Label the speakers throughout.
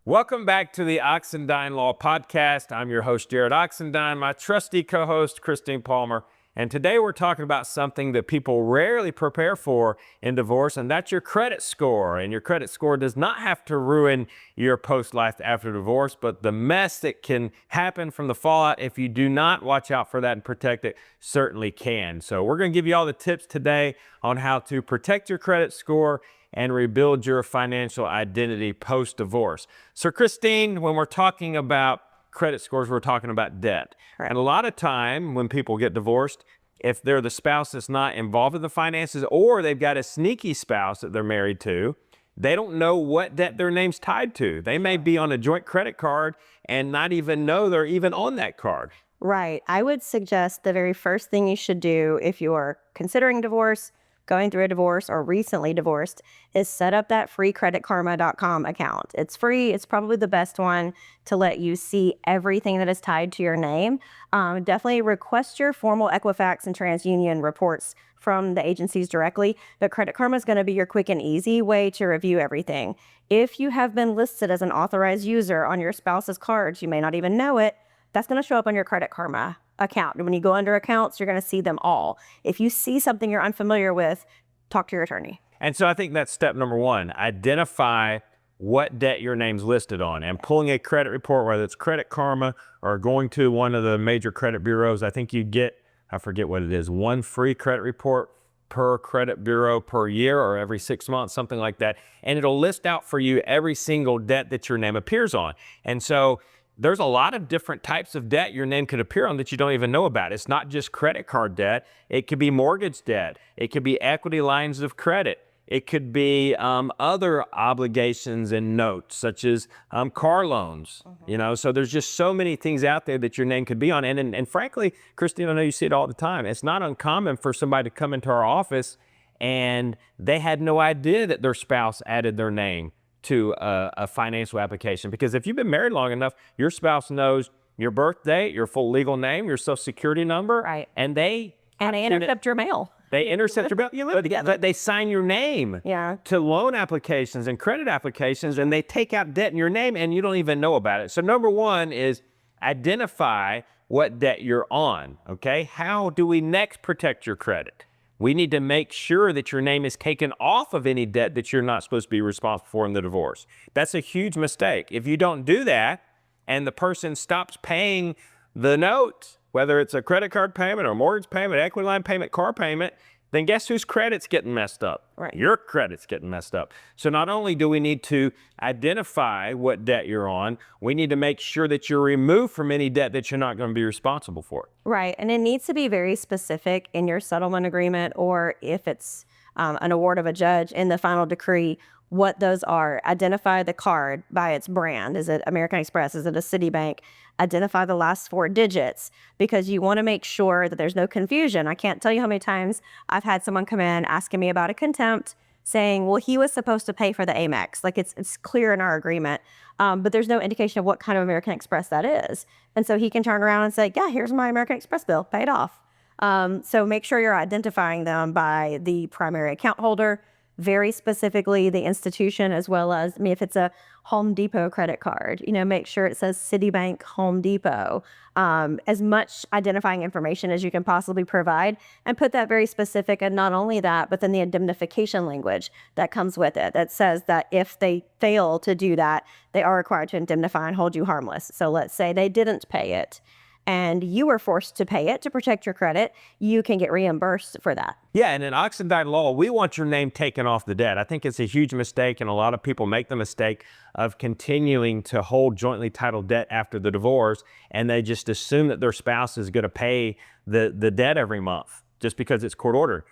Speaker 1: Welcome back to the Oxendine Law Podcast. I'm your host, Jarrod Oxendine, my trusty co-host, Christine Palmer. And today we're talking about something that people rarely prepare for in divorce, and that's your credit score. And your credit score does not have to ruin your post-life after divorce, but the mess that can happen from the fallout if you do not watch out for that and protect it certainly can. So we're going to give you all the tips today on how to protect your credit score and rebuild your financial identity post-divorce. So Christine, when we're talking about credit scores, we're talking about debt.
Speaker 2: Correct.
Speaker 1: And a lot of time when people get divorced, if they're the spouse that's not involved in the finances, or they've got a sneaky spouse that they're married to, they don't know what debt their name's tied to. They may be on a joint credit card and not even know they're even on that card.
Speaker 2: Right. I would suggest the very first thing you should do if you are considering divorce, going through a divorce, or recently divorced is set up that free creditkarma.com account. It's free. It's probably the best one to let you see everything that is tied to your name. Definitely request your formal Equifax and TransUnion reports from the agencies directly, but Credit Karma is going to be your quick and easy way to review everything. If you have been listed as an authorized user on your spouse's cards, you may not even know it, that's going to show up on your Credit Karma account. And when you go under accounts, you're going to see them all. If you see something you're unfamiliar with, talk to your attorney.
Speaker 1: And so I think that's step number one. Identify what debt your name's listed on, and pulling a credit report, whether it's Credit Karma or going to one of the major credit bureaus. I think you get, I forget what it is, one free credit report per credit bureau per year or every 6 months, something like that. And it'll list out for you every single debt that your name appears on. And so there's a lot of different types of debt your name could appear on that you don't even know about. It's not just credit card debt. It could be mortgage debt. It could be equity lines of credit. It could be other obligations and notes, such as car loans. You know, so there's just so many things out there that your name could be on. And frankly, Christine, I know you see it all the time. It's not uncommon for somebody to come into our office and they had no idea that their spouse added their name to a financial application. Because if you've been married long enough, your spouse knows your birth date, your full legal name, your social security number,
Speaker 2: Right.
Speaker 1: and they
Speaker 2: intercept your mail.
Speaker 1: They intercept your bill. You live together. They sign your name to loan applications and credit applications, and they take out debt in your name, and you don't even know about it. So number one is identify what debt you're on, okay? How do we next protect your credit? We need to make sure that your name is taken off of any debt that you're not supposed to be responsible for in the divorce. That's a huge mistake. If you don't do that and the person stops paying the note, whether it's a credit card payment or mortgage payment, equity line payment, car payment, then guess whose credit's getting messed up?
Speaker 2: Right.
Speaker 1: Your credit's getting messed up. So not only do we need to identify what debt you're on, we need to make sure that you're removed from any debt that you're not going to be responsible for.
Speaker 2: Right. And it needs to be very specific in your settlement agreement, or if it's an award of a judge in the final decree, what those are. Identify the card by its brand. Is it American Express? Is it a Citibank? Identify the last 4 digits, because you want to make sure that there's no confusion. I can't tell you how many times I've had someone come in asking me about a contempt, saying, well, he was supposed to pay for the Amex. Like it's clear in our agreement, but there's no indication of what kind of American Express that is. And so he can turn around and say, yeah, here's my American Express bill, pay it off. So make sure you're identifying them by the primary account holder, very specifically the institution, as well as, if it's a Home Depot credit card, make sure it says Citibank Home Depot. As much identifying information as you can possibly provide, and put that very specific. And not only that, but then the indemnification language that comes with it that says that if they fail to do that, they are required to indemnify and hold you harmless. So let's say they didn't pay it and you were forced to pay it to protect your credit, you can get reimbursed for that.
Speaker 1: Yeah, and in Oxendine Law, we want your name taken off the debt. I think it's a huge mistake, and a lot of people make the mistake of continuing to hold jointly titled debt after the divorce, and they just assume that their spouse is going to pay the debt every month just because it's court ordered.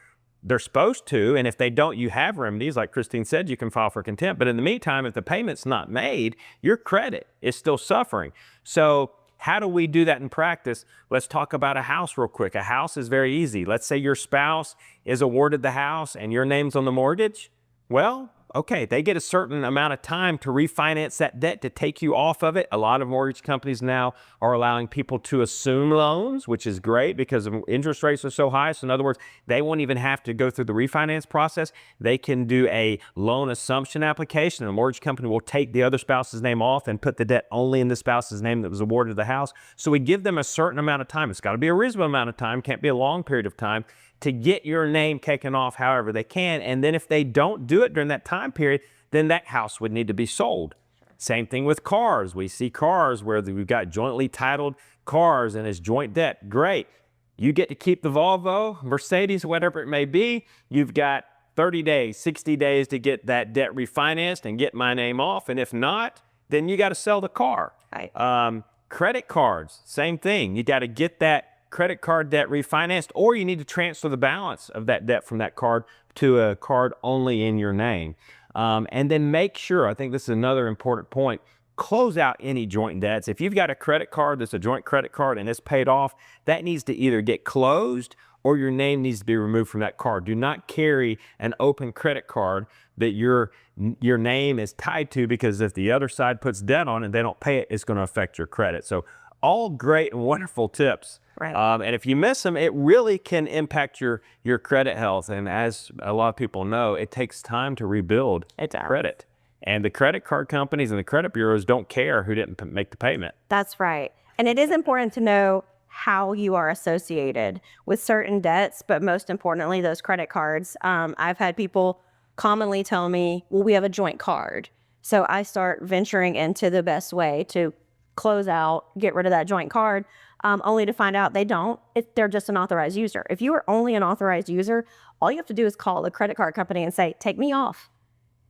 Speaker 1: They're supposed to, and if they don't, you have remedies. Like Christine said, you can file for contempt. But in the meantime, if the payment's not made, your credit is still suffering. So how do we do that in practice? Let's talk about a house real quick. A house is very easy. Let's say your spouse is awarded the house and your name's on the mortgage. Well, okay, they get a certain amount of time to refinance that debt to take you off of it. A lot of mortgage companies now are allowing people to assume loans, which is great because interest rates are so high. So in other words, they won't even have to go through the refinance process. They can do a loan assumption application. The mortgage company will take the other spouse's name off and put the debt only in the spouse's name that was awarded the house. So we give them a certain amount of time. It's got to be a reasonable amount of time, can't be a long period of time, to get your name taken off however they can. And then if they don't do it during that time period, then that house would need to be sold. Same thing with cars. We see cars where we've got jointly titled cars and it's joint debt. Great. You get to keep the Volvo, Mercedes, whatever it may be. You've got 30 days, 60 days to get that debt refinanced and get my name off. And if not, then you got to sell the car.
Speaker 2: Right.
Speaker 1: Credit cards, same thing. You got to get that credit card debt refinanced, or you need to transfer the balance of that debt from that card to a card only in your name. And then make sure, I think this is another important point, close out any joint debts. If you've got a credit card that's a joint credit card and it's paid off, that needs to either get closed or your name needs to be removed from that card. Do not carry an open credit card that your name is tied to, because if the other side puts debt on and they don't pay it, it's going to affect your credit. So all great and wonderful tips.
Speaker 2: Right.
Speaker 1: And if you miss them, it really can impact your credit health. And as a lot of people know, it takes time to rebuild credit. And the credit card companies and the credit bureaus don't care who didn't make the payment.
Speaker 2: That's right. And it is important to know how you are associated with certain debts, but most importantly, those credit cards. I've had people commonly tell me, well, we have a joint card. So I start venturing into the best way to close out, get rid of that joint card, only to find out they don't. They're just an authorized user. If you are only an authorized user, all you have to do is call the credit card company and say, take me off.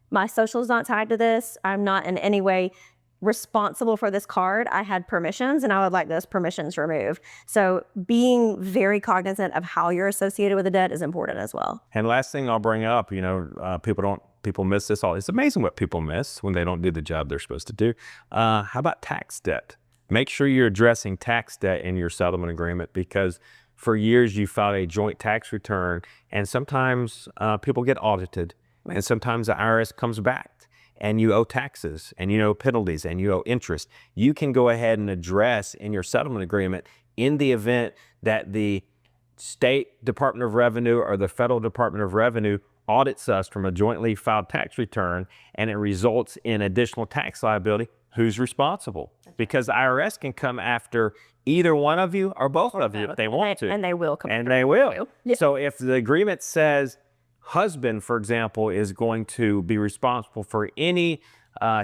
Speaker 2: My social is not tied to this. I'm not in any way responsible for this card. I had permissions and I would like those permissions removed. So being very cognizant of how you're associated with a debt is important as well.
Speaker 1: And last thing I'll bring up, people miss this all. It's amazing what people miss when they don't do the job they're supposed to do. How about tax debt? Make sure you're addressing tax debt in your settlement agreement, because for years you filed a joint tax return and sometimes people get audited, and sometimes the IRS comes back and you owe taxes and you owe penalties and you owe interest. You can go ahead and address in your settlement agreement, in the event that the State Department of Revenue or the Federal Department of Revenue audits us from a jointly filed tax return and it results in additional tax liability, who's responsible? Because the IRS can come after either one of you or both of you if they want to.
Speaker 2: And they will come
Speaker 1: And
Speaker 2: after
Speaker 1: they will.
Speaker 2: you. Yeah.
Speaker 1: So if the agreement says husband, for example, is going to be responsible for any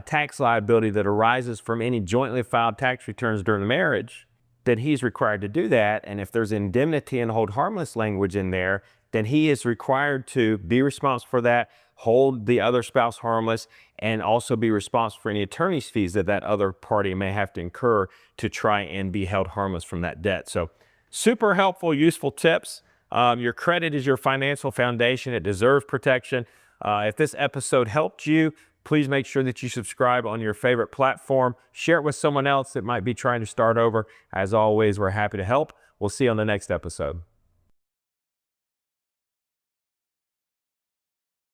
Speaker 1: tax liability that arises from any jointly filed tax returns during the marriage, then he's required to do that. And if there's indemnity and hold harmless language in there, then he is required to be responsible for that, hold the other spouse harmless, and also be responsible for any attorney's fees that that other party may have to incur to try and be held harmless from that debt. So super helpful, useful tips. Your credit is your financial foundation. It deserves protection. If this episode helped you, please make sure that you subscribe on your favorite platform. Share it with someone else that might be trying to start over. As always, we're happy to help. We'll see you on the next episode.